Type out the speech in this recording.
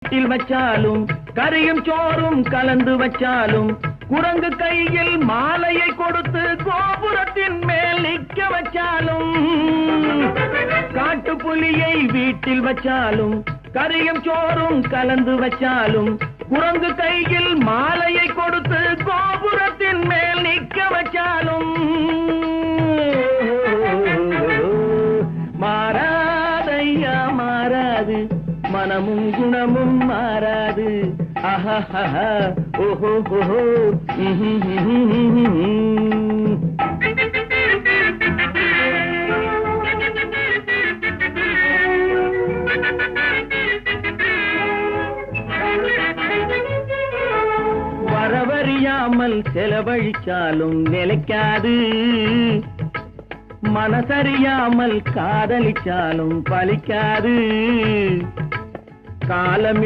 வீட்டில் வச்சாலும் கறியும் சோறும் கலந்து வச்சாலும் குரங்கு கையில் மாலையை கொடுத்து கோபுரத்தின் மேல் நிற்க வச்சாலும் காட்டுப்புலியை வீட்டில் வச்சாலும் கறியும் சோறும் கலந்து வச்சாலும் குரங்கு கையில் மாலையை கொடுத்து கோபுரத்தின் மேல் நிற்க வச்சாலும் மாறாதையா மாறாது மனமும் குணமும் மாறாது ஆஹா ஓஹோ ஓஹோ வரவறியாமல் செலவழிச்சாலும் நிலைக்காது மனசறியாமல் காதலிச்சாலும் பலிக்காது காலமில்